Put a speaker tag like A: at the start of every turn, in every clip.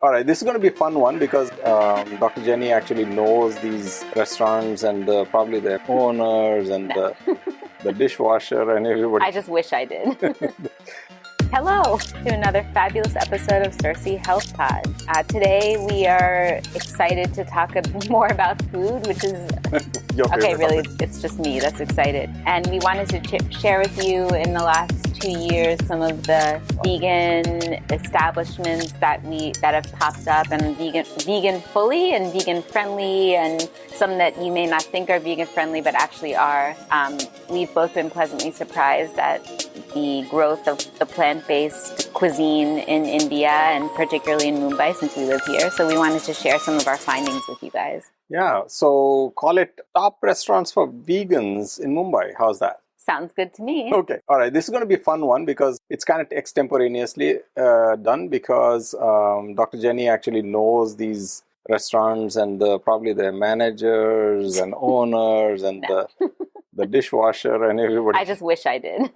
A: All right, this is going to be a fun one because Dr. Jenny actually knows these restaurants and probably the owners and the dishwasher and everybody.
B: I just wish I did. Hello to another fabulous episode of Circee Health Pod. Today we are excited to talk more about food, which is okay. Really, it's just me that's excited, and we wanted to share with you in the last 2 years some of the vegan establishments that have popped up, and vegan fully and vegan friendly, and some that you may not think are vegan friendly but actually are. We've both been pleasantly surprised at the growth of the plant-based cuisine in India and particularly in Mumbai since we live here. So we wanted to share some of our findings with you guys.
A: Yeah, so call it top restaurants for vegans in Mumbai. How's that?
B: Sounds good to me.
A: Okay. All right. This is going to be a fun one because it's kind of extemporaneously done because Dr. Jenny actually knows these restaurants and probably their managers and owners and the dishwasher and everybody.
B: I just wish I did.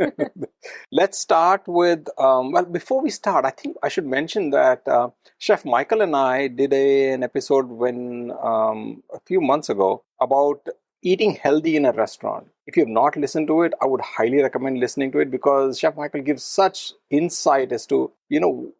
A: Let's start with, well, before we start, I think I should mention that Chef Michael and I did an episode a few months ago about eating healthy in a restaurant. If you have not listened to it, I would highly recommend listening to it because Chef Michael gives such insight as to,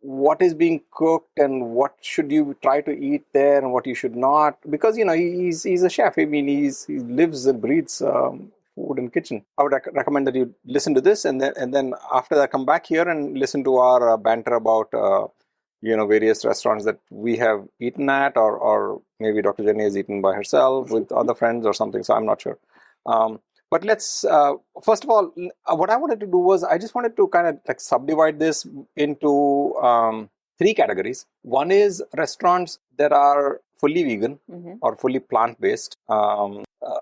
A: what is being cooked and what should you try to eat there and what you should not. Because, he's a chef. I mean, he lives and breathes food and kitchen. I would recommend that you listen to this and then after that come back here and listen to our banter about various restaurants that we have eaten at, or maybe Dr. Jenny has eaten by herself with other friends or something. So I'm not sure. But let's, first of all, what I wanted to do was I just wanted to kind of like subdivide this into 3 categories. One is restaurants that are fully vegan or fully plant-based.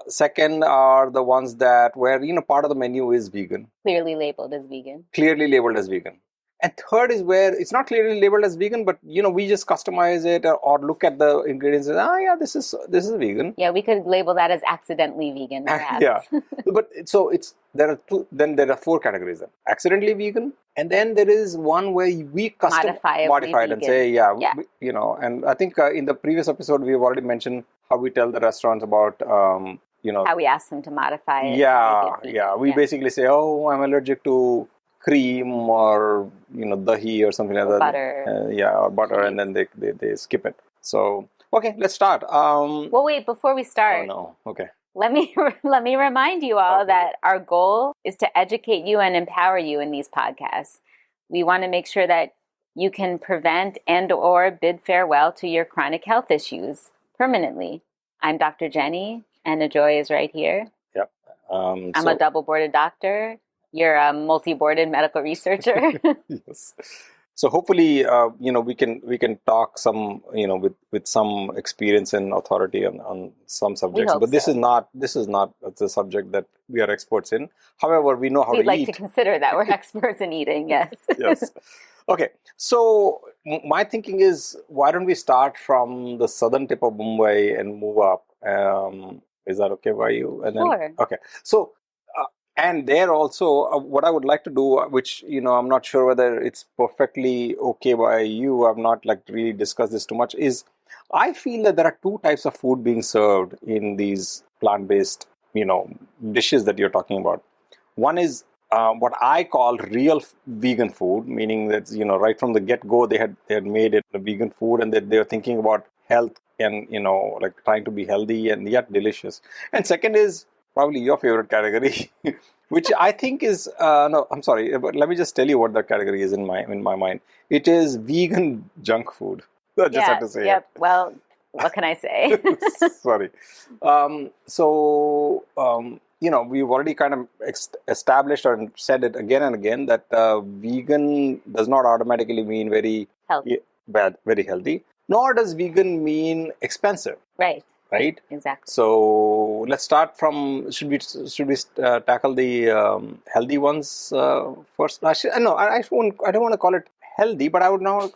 A: Second are the ones where part of the menu is vegan.
B: Clearly labeled as vegan.
A: And third is where it's not clearly labeled as vegan, but we just customize it or look at the ingredients and this is vegan.
B: Yeah, we could label that as accidentally vegan, perhaps.
A: Yeah, but so there are 4 categories then. Accidentally vegan, and then there is one where we modify it and say and I think in the previous episode we've already mentioned how we tell the restaurants about
B: how we ask them to modify it.
A: Yeah. We basically say, I'm allergic to cream or dahi or something like that.
B: Butter.
A: Or butter, and then they skip it. So okay, let's start.
B: Well, wait, before we start.
A: Oh no. Okay.
B: Let me remind you all that our goal is to educate you and empower you in these podcasts. We want to make sure that you can prevent and or bid farewell to your chronic health issues permanently. I'm Dr. Jenny, and Ajoy is right here.
A: Yep.
B: I'm a double-boarded doctor. You're a multi-boarded medical researcher.
A: Yes. So hopefully, we can talk some, with some experience and authority on some subjects. But this is not the subject that we are experts in. However, we know how to eat.
B: We'd like to consider that we're experts in eating. Yes.
A: Yes. Okay. So my thinking is, why don't we start from the southern tip of Mumbai and move up? Is that okay by you? And
B: sure.
A: Okay. So. And there also, what I would like to do, which, I'm not sure whether it's perfectly okay by you, I've not really discussed this too much, is I feel that there are 2 types of food being served in these plant-based, dishes that you're talking about. One is what I call real vegan food, meaning that, right from the get-go, they had made it a vegan food and that they're thinking about health and, trying to be healthy and yet delicious. And second is probably your favorite category, which I think is, no, I'm sorry, but let me just tell you what that category is in my mind. It is vegan junk food. I just have to say it.
B: Well, what can I say?
A: Sorry. We've already kind of established or said it again and again that vegan does not automatically mean very healthy, nor does vegan mean expensive. Right?
B: Exactly.
A: So let's start from, should we tackle the healthy ones first? I don't want to call it healthy, but I would now.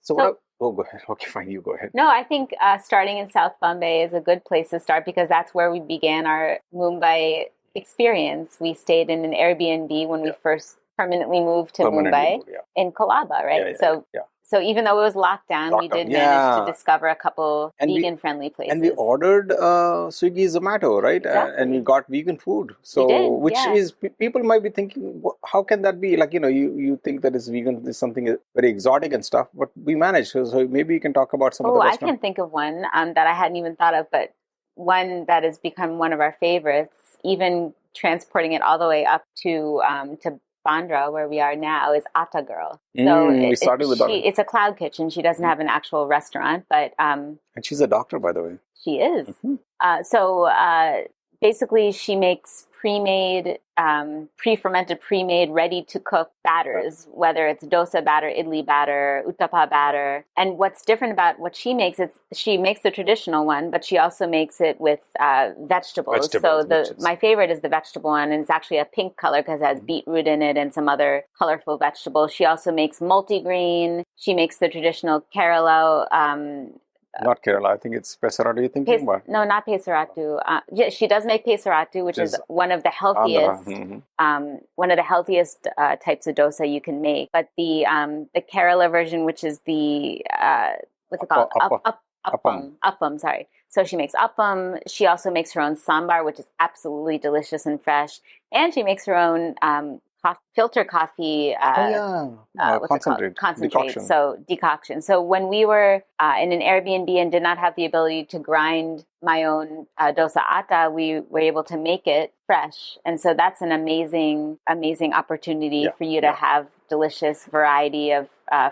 A: Go ahead. Okay, fine. You go ahead.
B: No, I think starting in South Mumbai is a good place to start because that's where we began our Mumbai experience. We stayed in an Airbnb when we first permanently moved to Mumbai in Colaba, right? So So even though it was locked down, we did manage to discover a couple vegan-friendly places.
A: And we ordered Swiggy Zomato, right?
B: Exactly.
A: And we got vegan food.
B: So, we did,
A: which is, people might be thinking, how can that be? Like, you think that it's vegan is something very exotic and stuff, but we managed. So maybe you can talk about some of the restaurants.
B: I can think of one that I hadn't even thought of, but one that has become one of our favorites, even transporting it all the way up to Bandra, where we are now, is Atta Girl. So
A: we started with
B: it's a cloud kitchen. She doesn't have an actual restaurant, but
A: and she's a doctor, by the way.
B: She is. Basically, she makes pre-made, pre-fermented, pre-made, ready-to-cook batters, whether it's dosa batter, idli batter, uttapa batter. And what's different about what she makes, she makes the traditional one, but she also makes it with vegetables. My favorite is the vegetable one, and it's actually a pink color because it has beetroot in it and some other colorful vegetables. She also makes multigrain. She makes the traditional Kerala.
A: Not Kerala, I think it's Pesaratu you're thinking about?
B: No, not Pesaratu. She does make Pesaratu, which is one of the healthiest, types of dosa you can make. But the Kerala version, which is the what's it called? Appam. Sorry. So she makes appam. She also makes her own sambar, which is absolutely delicious and fresh, and she makes her own filter coffee concentrate. Decoction. So when we were in an Airbnb and did not have the ability to grind my own dosa atta, we were able to make it fresh. And so that's an amazing opportunity for you to have delicious variety of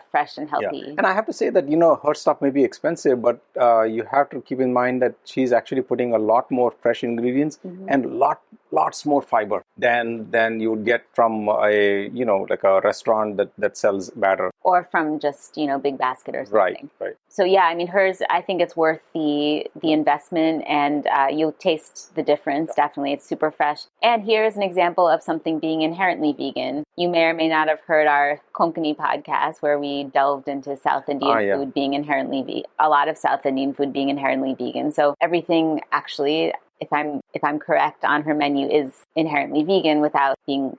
B: fresh and healthy.
A: And I have to say that, her stuff may be expensive, but you have to keep in mind that she's actually putting a lot more fresh ingredients and lots more fiber than you would get from a restaurant that sells batter.
B: Or from just, Big Basket or something.
A: Right.
B: So hers, I think it's worth the investment, and you'll taste the difference. Definitely, it's super fresh. And here's an example of something being inherently vegan. You may or may not have heard our Konkani podcast where we delved into South Indian food being inherently a lot of South Indian food being inherently vegan. So everything actually, if I'm correct, on her menu is inherently vegan without being,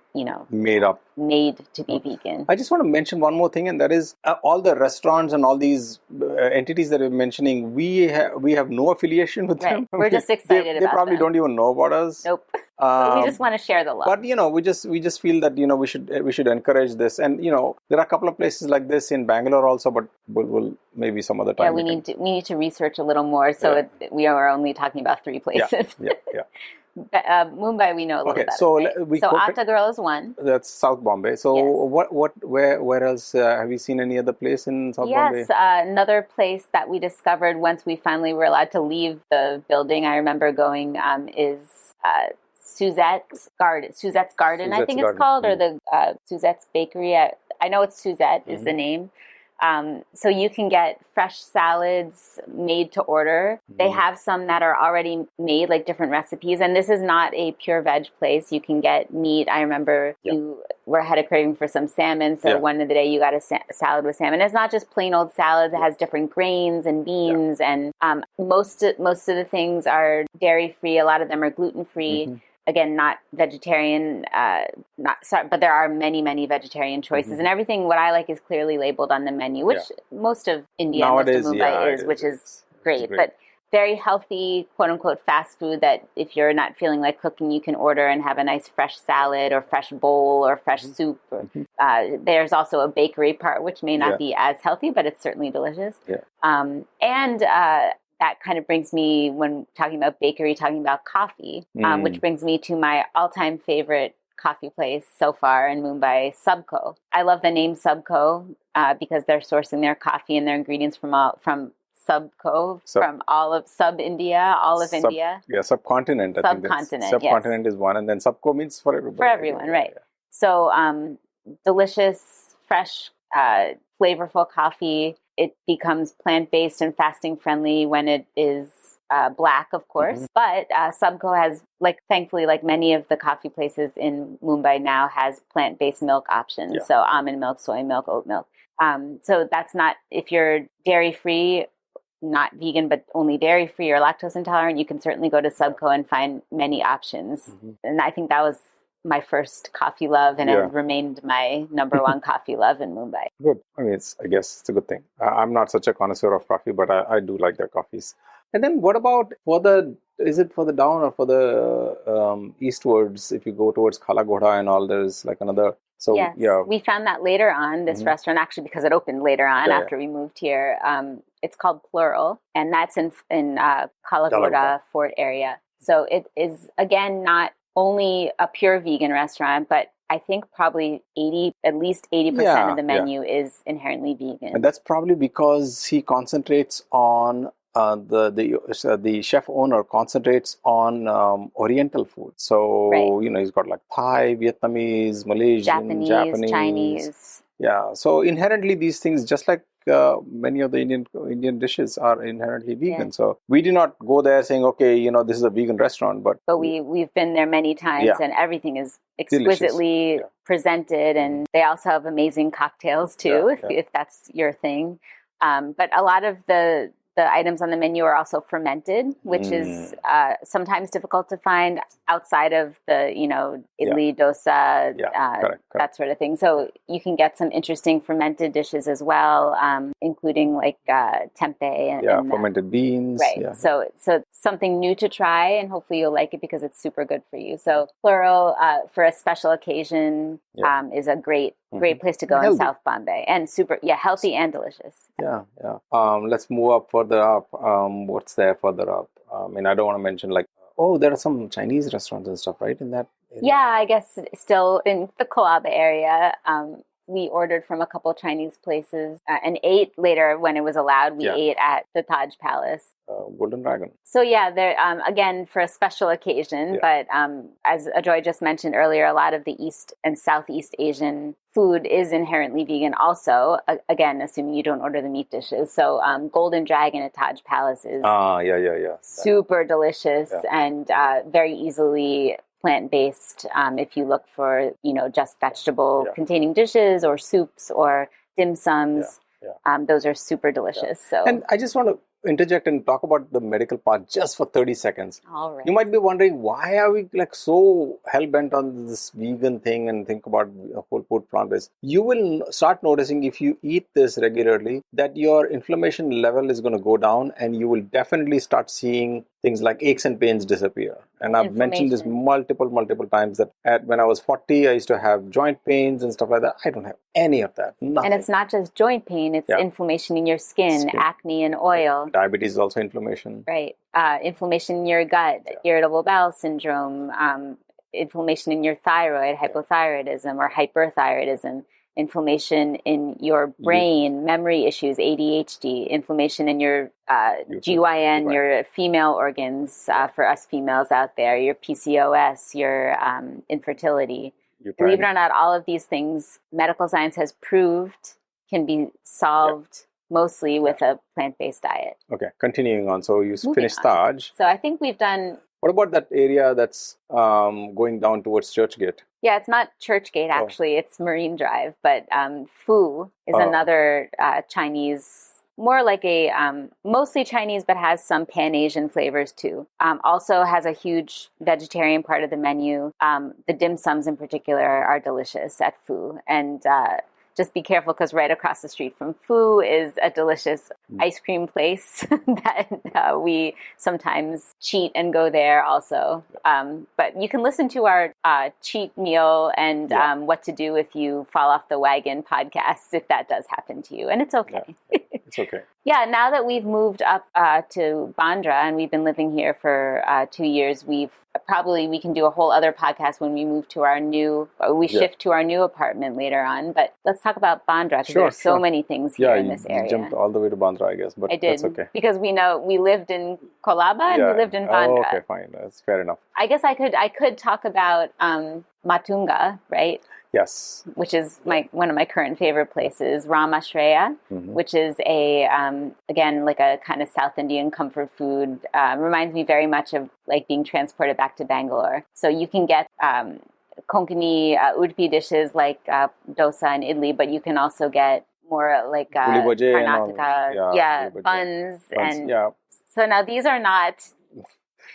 B: made to be vegan.
A: I just want to mention one more thing, and that is all the restaurants and all these entities that we're mentioning, we have no affiliation with them.
B: We're just excited about them.
A: They probably don't even know about us.
B: Nope. We just want to share the love.
A: But we just feel that we should encourage this, and there are a couple of places like this in Bangalore also, but we'll maybe some other time.
B: We need to research a little more. So we are only talking about 3 places.
A: Yeah.
B: Mumbai, we know a little better.
A: So
B: Atta Girl is one.
A: That's South Bombay. So where else have you seen any other place in South Bombay?
B: Yes, another place that we discovered once we finally were allowed to leave the building. I remember going is Suzette's Garden, I think it's called, or the Suzette's Bakery. I know it's Suzette is the name. So you can get fresh salads made to order. They have some that are already made, like different recipes. And this is not a pure veg place. You can get meat. I remember you had a craving for some salmon. So one of the day you got a salad with salmon. It's not just plain old salad. It has different grains and beans. And most of the things are dairy free. A lot of them are gluten free. Again, not vegetarian, but there are many, many vegetarian choices. And everything, what I like, is clearly labeled on the menu, which most of India,
A: nowadays,
B: most of Mumbai is, which is great. But very healthy, quote unquote, fast food that if you're not feeling like cooking, you can order and have a nice fresh salad or fresh bowl or fresh soup. There's also a bakery part, which may not be as healthy, but it's certainly delicious. That kind of brings me, when talking about bakery, talking about coffee, which brings me to my all-time favorite coffee place so far in Mumbai, Subco. I love the name Subco because they're sourcing their coffee and their ingredients from Subco, from all of India.
A: Yeah, subcontinent.
B: Subcontinent,
A: Subcontinent is one, and then Subco means for everybody.
B: For everyone, right. So delicious, fresh, flavorful coffee. It becomes plant-based and fasting-friendly when it is black, of course. But Subco has, thankfully, like many of the coffee places in Mumbai now, has plant-based milk options. So almond milk, soy milk, oat milk. So that's not, if you're dairy-free, not vegan, but only dairy-free or lactose intolerant, you can certainly go to Subco and find many options. And I think that was my first coffee love and has remained my number one coffee love in Mumbai.
A: Good. I mean, I guess it's a good thing. I'm not such a connoisseur of coffee, but I do like their coffees. And then what about is it for the down or for the eastwards? If you go towards Khala Ghoda and all, there's like another. So,
B: yes, we found that later on, this restaurant, actually, because it opened later on after we moved here. It's called Plural, and that's in Khala Ghoda Fort area. So it is, again, not only a pure vegan restaurant, but I think probably at least 80% of the menu is inherently vegan.
A: And that's probably because he concentrates on the chef owner concentrates on Oriental food. So he's got like Thai, Vietnamese, Malaysian, Japanese,
B: Chinese.
A: Yeah. So inherently these things, just like many of the Indian dishes, are inherently vegan. So we did not go there saying, okay, this is a vegan restaurant, but
B: we've been there many times, and everything is exquisitely presented, and they also have amazing cocktails too, if that's your thing. But a lot of the items on the menu are also fermented, which is sometimes difficult to find outside of the, idli, dosa, correct. That sort of thing. So you can get some interesting fermented dishes as well, including like tempeh and
A: fermented beans.
B: Right.
A: Yeah.
B: So something new to try, and hopefully you'll like it because it's super good for you. So Plural for a special occasion is a great place to go in South Bombay, and super healthy and delicious.
A: Yeah. Let's move up further up. What's there further up? I mean, I don't want to mention like, there are some Chinese restaurants and stuff, right, in that area?
B: Yeah, I guess still in the Colaba area. We ordered from a couple Chinese places and ate later when it was allowed. We ate at the Taj Palace.
A: Golden Dragon.
B: So they're again for a special occasion. But as Ajoy just mentioned earlier, a lot of the East and Southeast Asian food is inherently vegan. Also, again, assuming you don't order the meat dishes. So Golden Dragon at Taj Palace is super delicious and very easily plant-based if you look for just vegetable containing dishes or soups or dim sums. Those are super delicious. So,
A: and I just want to interject and talk about the medical part just for 30 seconds.
B: All right.
A: You might be wondering, why are we like so hell-bent on this vegan thing and think about whole food plant-based? You will start noticing, if you eat this regularly, that your inflammation level is going to go down, and you will definitely start seeing things like aches and pains disappear. And I've mentioned this multiple times that when I was 40, I used to have joint pains and stuff like that. I don't have any of that. Nothing.
B: And it's not just joint pain, it's inflammation in your skin, acne and oil.
A: Diabetes is also inflammation.
B: Right. Inflammation in your gut, irritable bowel syndrome, inflammation in your thyroid, hypothyroidism or hyperthyroidism. Inflammation in your brain, memory issues, ADHD, inflammation in your GYN, your female organs, for us females out there, your PCOS, your infertility. Believe it or not, all of these things medical science has proved can be solved mostly with a plant-based diet.
A: Okay, continuing on. So you finished Taj.
B: So I think we've done...
A: What about that area that's going down towards Churchgate?
B: Yeah, it's not Churchgate, actually. It's Marine Drive. But Pho is another Chinese, more like a, mostly Chinese, but has some Pan-Asian flavors too. Also has a huge vegetarian part of the menu. The dim sums in particular are delicious at Pho. And just be careful, because right across the street from Pho is a delicious ice cream place that we sometimes cheat and go there also. But you can listen to our cheat meal and what to do if you fall off the wagon podcast, if that does happen to you. And it's okay.
A: It's okay.
B: Now that we've moved up to Bandra and we've been living here for 2 years, we can do a whole other podcast when we move to our shift to our new apartment later on. But let's talk about Bandra, because there's so many things here in this area.
A: You jumped all the way to Bandra, I guess, but
B: I did,
A: that's okay.
B: Because we lived in Colaba and we lived in Bandra.
A: Oh, okay, fine. That's fair enough.
B: I guess I could talk about Matunga, right?
A: Yes.
B: Which is one of my current favorite places, Ram Ashreya, which is again, like a kind of South Indian comfort food. Reminds me very much of like being transported back to Bangalore. So you can get Konkani Udupi dishes like dosa and idli, but you can also get more like Karnataka, buns. So now these are not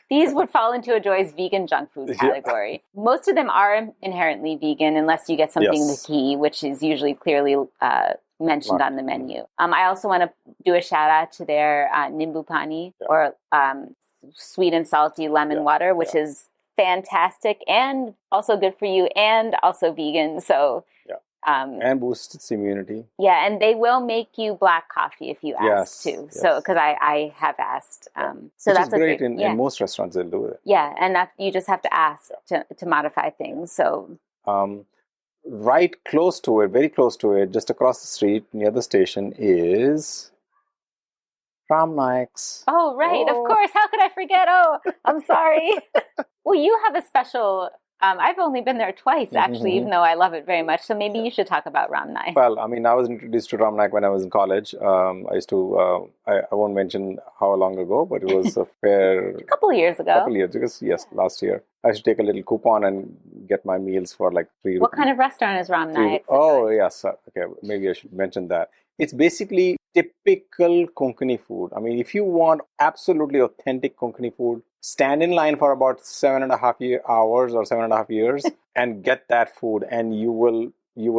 B: These would fall into Ajoy's vegan junk food category. Yeah. Most of them are inherently vegan unless you get something with ghee, which is usually clearly mentioned on the menu. I also want to do a shout out to their nimbu pani or sweet and salty lemon water, which is fantastic and also good for you and also vegan. So
A: and boosts its immunity.
B: Yeah, and they will make you black coffee if you ask too. So, because I have asked. So
A: which
B: that's
A: is great in most restaurants. They'll do it.
B: Yeah, and that you just have to ask to modify things. So,
A: right close to it, very close to it, just across the street near the station is Ram Naik's.
B: Oh, right, of course. How could I forget? Oh, I'm sorry. Well, you have a special. I've only been there twice, actually, even though I love it very much. So maybe you should talk about Ram Naik.
A: Well, I mean, I was introduced to Ram Naik when I was in college. I used to, I won't mention how long ago, but it was a
B: a couple of years ago.
A: Yes, last year. I used to take a little coupon and get my meals for like $3.
B: What kind of restaurant is Ram Naik?
A: Oh, yes. Okay, maybe I should mention that. It's basically typical Konkani food. I mean, if you want absolutely authentic Konkani food, stand in line for about 7.5 hours or 7.5 years and get that food, and you will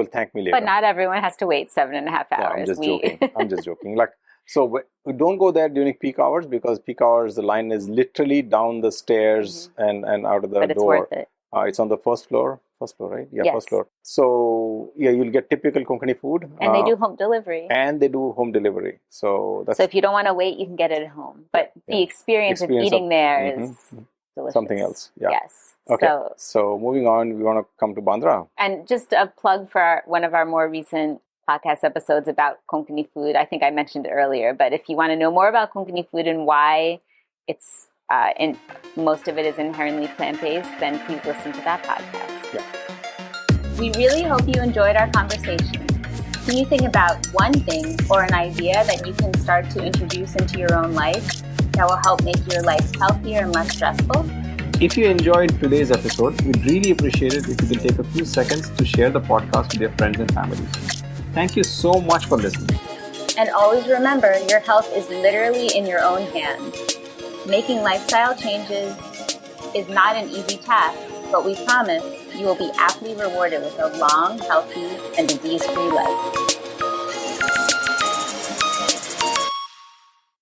A: thank me later.
B: But not everyone has to wait 7.5 hours.
A: Yeah, I'm just joking. Like, so don't go there during peak hours, because peak hours the line is literally down the stairs and out of the door.
B: But it's worth it.
A: It's on the first floor. First floor, right? Yeah, yes. First floor. So, you'll get typical Konkani food.
B: And they do home delivery.
A: So
B: if you don't want to wait, you can get it at home. But the experience of eating there is delicious.
A: Something else. Yeah.
B: Yes.
A: Okay. So moving on, we want to come to Bandra.
B: And just a plug for one of our more recent podcast episodes about Konkani food. I think I mentioned it earlier, but if you want to know more about Konkani food and why it's most of it is inherently plant-based, then please listen to that podcast.
A: Yeah.
B: We really hope you enjoyed our conversation. Can you think about one thing or an idea that you can start to introduce into your own life that will help make your life healthier and less stressful?
A: If you enjoyed today's episode, we'd really appreciate it if you can take a few seconds to share the podcast with your friends and family. Thank you so much for listening.
B: And always remember, your health is literally in your own hands. Making lifestyle changes is not an easy task, but we promise you will be aptly rewarded with a long, healthy, and disease-free life.